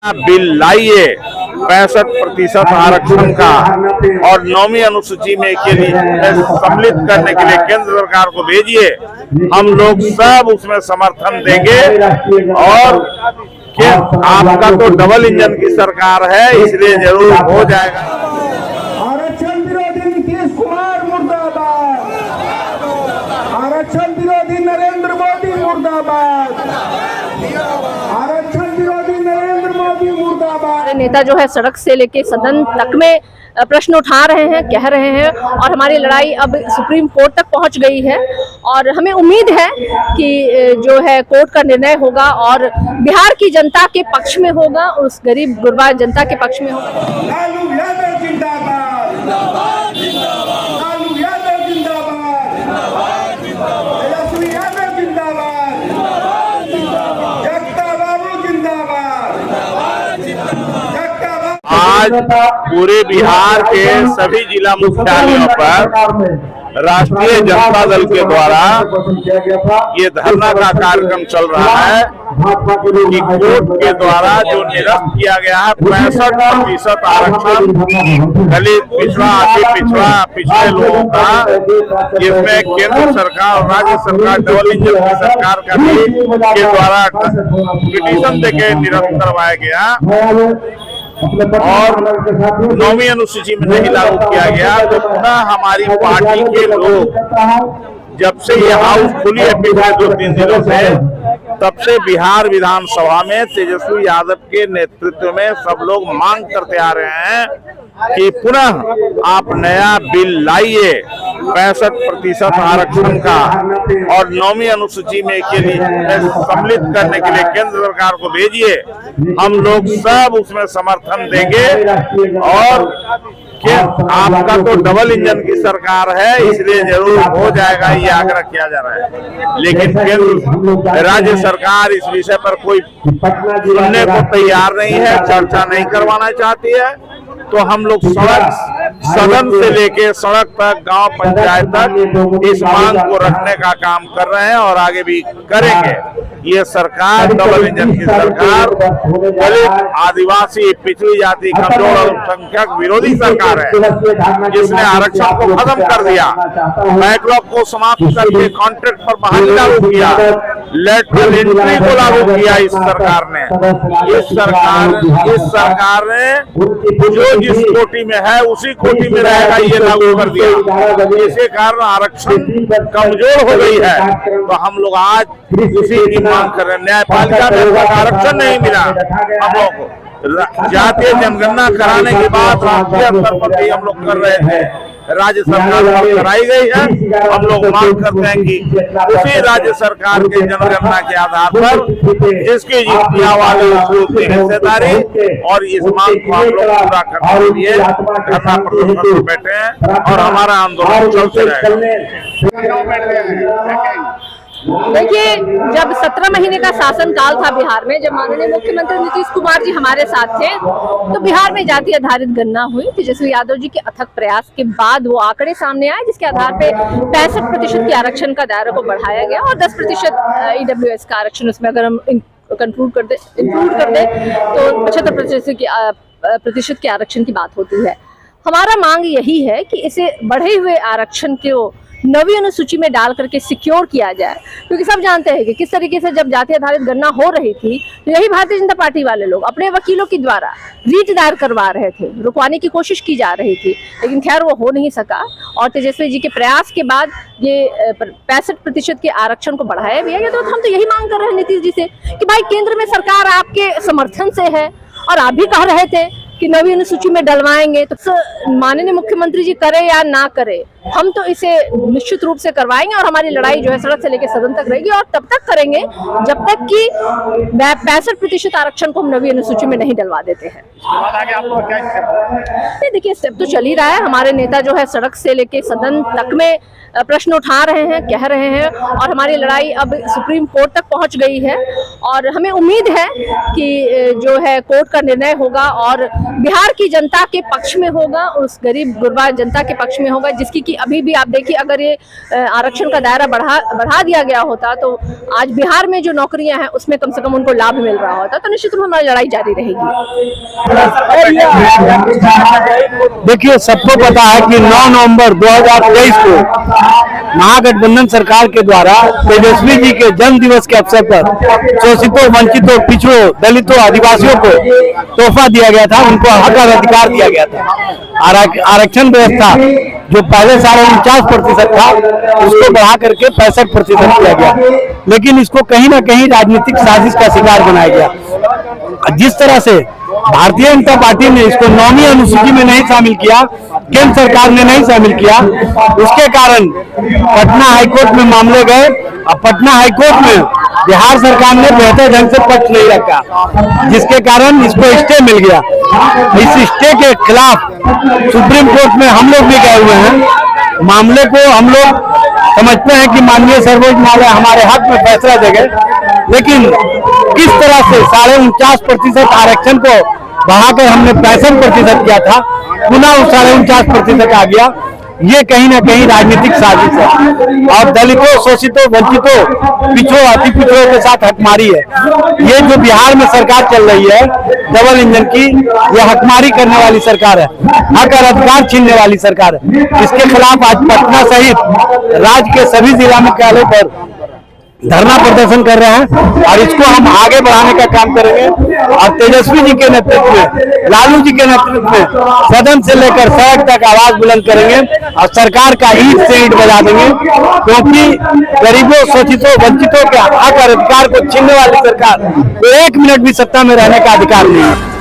Bill लाइए 65% आरक्षण का और 9वीं अनुसूची में के लिए सम्मिलित करने के लिए केंद्र सरकार को भेजिए। हम लोग सब उसमें समर्थन देंगे और आपका तो डबल इंजन की सरकार है, इसलिए जरूर हो जाएगा। आरक्षण विरोधी नीतीश कुमार मुर्दाबाद, आरक्षण विरोधी नरेंद्र मोदी मुर्दाबाद, आरक्षण विरोधी नरेंद्र मोदी मुर्दाबाद। नेता जो है सड़क से लेके सदन तक में प्रश्न उठा रहे हैं, कह रहे हैं और हमारी लड़ाई अब सुप्रीम कोर्ट तक पहुंच गई है और हमें उम्मीद है कि जो है कोर्ट का निर्णय होगा और बिहार की जनता के पक्ष में होगा, उस गरीब गुरबा जनता के पक्ष में होगा। लालू यादव जिंदाबाद, जिंदाबाद, जिंदाबाद। लालू यादव जिंदाबाद, जिंदाबाद, जिंदाबाद। तेजस्वी यादव जिंदाबाद, जिंदाबाद, जिंदाबाद। जगता बाबू जिंदाबाद, जिंदाबाद, जिंदाबाद। जगता बाबू। आज पूरे बिहार के सभी जिला मुख्यालयों पर राष्ट्रीय जनता दल के द्वारा ये धरना का कार्यक्रम चल रहा है कि कोर्ट के द्वारा जो निरस्त किया गया है 65% आरक्षण दलित, पिछड़ा, अति पिछड़ा, पिछड़े लोगों का, जिसमें केंद्र सरकार और राज्य सरकार डबल इंजन की सरकार का भी के द्वारा पिटीशन देके निरस्त करवाया गया और 9वीं अनुसूची में नहीं लागू किया गया। तो पुनः हमारी पार्टी के लोग जब से ये हाउस खुली है पिछले 2-3 दिनों से, तब से बिहार विधानसभा में तेजस्वी यादव के नेतृत्व में सब लोग मांग करते आ रहे हैं कि पुनः आप नया बिल लाइए 65% आरक्षण का और 9वीं अनुसूची में के लिए सम्मिलित करने के लिए केंद्र सरकार को भेजिए। हम लोग सब उसमें समर्थन देंगे और आपका तो डबल इंजन की सरकार है, इसलिए जरूर हो जाएगा, ये आग्रह किया जा रहा है। लेकिन केंद्र राज्य सरकार इस विषय पर कोई सुनने को तैयार नहीं है, चर्चा नहीं करवाना चाहती है। तो हम लोग सदन से लेके सड़क तक, गांव पंचायत तक इस मांग को रखने का काम कर रहे हैं और आगे भी करेंगे। ये सरकार डबल इंजन की सरकार दलित, आदिवासी, पिछड़ी जाति, कमजोर अल्पसंख्यक विरोधी सरकार है, जिसने आरक्षण को खत्म कर दिया, बैकलॉग को समाप्त करके कॉन्ट्रैक्ट पर बहाली लागू किया, लेटरल एंट्री को लागू किया। इस सरकार ने जो जिस कोटि में है उसी कोटि में रहेगा, ये लागू कर दिया। इसके कारण आरक्षण कमजोर हो गई है। तो हम लोग आज इसी की मांग कर रहे हैं। न्यायपालिका में आरक्षण नहीं मिला हम लोग को। जातीय जनगणना कराने के बाद राष्ट्रीय स्तर पर भी हम लोग कर रहे थे, राज्य सरकार पर कराई गई है। हम लोग मांग करते हैं कि उसी राज्य सरकार के जनगणना के आधार पर जिसकी जितिया वाले उसकी हिस्सेदारी और इस मांग को हम लोग पूरा करने के लिए धरना प्रदर्शन पर बैठे हैं और हमारा आंदोलन चलते रहेगा। देखिए, जब 17 महीने का शासन काल था बिहार में, जब माननीय मुख्यमंत्री नीतीश कुमार जी हमारे साथ थे, तो बिहार में जाति आधारित गणना हुई। तेजस्वी यादव जी के अथक प्रयास के बाद वो आंकड़े सामने आए, जिसके आधार पे 65% के आरक्षण का दायरा को बढ़ाया गया और 10% EWS का आरक्षण, उसमें अगर हम इंक्लूड कर दे तो 75% के आरक्षण की बात होती है। हमारा मांग यही है कि इसे बढ़े हुए आरक्षण को 9वीं अनुसूची में डाल करके सिक्योर किया जाए, क्योंकि सब जानते हैं कि किस तरीके से जब जाति आधारित गणना हो रही थी तो यही भारतीय जनता पार्टी वाले लोग अपने वकीलों के द्वारा रीट दायर करवा रहे थे, रुकवाने की कोशिश की जा रही थी, लेकिन खैर वो हो नहीं सका और तेजस्वी जी के प्रयास के बाद ये 65% के आरक्षण को बढ़ाया भी है। तो हम तो यही मांग कर रहे हैं नीतीश जी से कि भाई केंद्र में सरकार आपके समर्थन से है और आप भी कह रहे थे कि 9वीं अनुसूची में डलवाएंगे, तो माननीय मुख्यमंत्री जी करे या ना करे, हम तो इसे निश्चित रूप से करवाएंगे और हमारी लड़ाई जो है सड़क से लेकर सदन तक रहेगी और तब तक करेंगे जब तक कि 65% आरक्षण को हम 9वीं अनुसूची में नहीं डलवा देते हैं। देखिए, स्टेप तो चल ही रहा है। हमारे नेता जो है सड़क से लेकर सदन तक में प्रश्न उठा रहे हैं, कह रहे हैं और हमारी लड़ाई अब सुप्रीम कोर्ट तक पहुंच गई है और हमें उम्मीद है कि जो है कोर्ट का निर्णय होगा और बिहार की जनता के पक्ष में होगा, उस गरीब गुरबा जनता के पक्ष में होगा, जिसकी क्योंकि अभी भी आप देखिए अगर ये आरक्षण का दायरा बढ़ा दिया गया होता तो आज बिहार में जो नौकरियां हैं उसमें कम से कम उनको लाभ मिल रहा होता। तो निश्चित रूप हमारी लड़ाई जारी रहेगी। देखिए, सबको पता है कि 9 नवंबर 2023 को महागठबंधन सरकार के द्वारा तेजस्वी जी के जन्म दिवस के अवसर पर शोषितों, वंचितों, पिछड़ों, दलितों, आदिवासियों को तोहफा दिया गया था, उनको हक और अधिकार दिया गया था। आरक्षण व्यवस्था जो पहले 49% था उसको बढ़ा करके 65% किया गया, लेकिन इसको कहीं ना कहीं राजनीतिक साजिश का शिकार बनाया गया। जिस तरह से भारतीय जनता पार्टी ने इसको 9वीं अनुसूची में नहीं शामिल किया, केंद्र सरकार ने नहीं शामिल किया, उसके कारण पटना हाईकोर्ट में मामले गए। अब पटना हाईकोर्ट में बिहार सरकार ने बेहतर ढंग से पक्ष नहीं रखा, जिसके कारण इसको स्टे मिल गया। इस स्टे के खिलाफ सुप्रीम कोर्ट में हम लोग भी गए हुए हैं। मामले को हम लोग समझते हैं कि माननीय सर्वोच्च न्यायालय हमारे हक में फैसला देंगे, लेकिन किस तरह से 49.5% आरक्षण को बढ़ाकर हमने 65% किया था, पुनः 49.5% आ गया, ये कहीं ना कहीं राजनीतिक साजिश है और दलितों, शोषितों, वंचितों, पिछड़ों, अति पिछड़ों के साथ हकमारी है। ये जो बिहार में सरकार चल रही है डबल इंजन की, ये हकमारी करने वाली सरकार है, हक और अधिकार छीनने वाली सरकार है। इसके खिलाफ आज पटना सहित राज्य के सभी जिला मुख्यालयों पर धरना प्रदर्शन कर रहे हैं और इसको हम आगे बढ़ाने का काम करेंगे। और तेजस्वी जी के नेतृत्व में, लालू जी के नेतृत्व में सदन से लेकर सड़क तक आवाज बुलंद करेंगे और सरकार का ईंट से ईंट बजा देंगे, क्योंकि गरीबों, शोषितों, वंचितों के हक और अधिकार को छीनने वाली सरकार को 1 मिनट भी सत्ता में रहने का अधिकार नहीं है।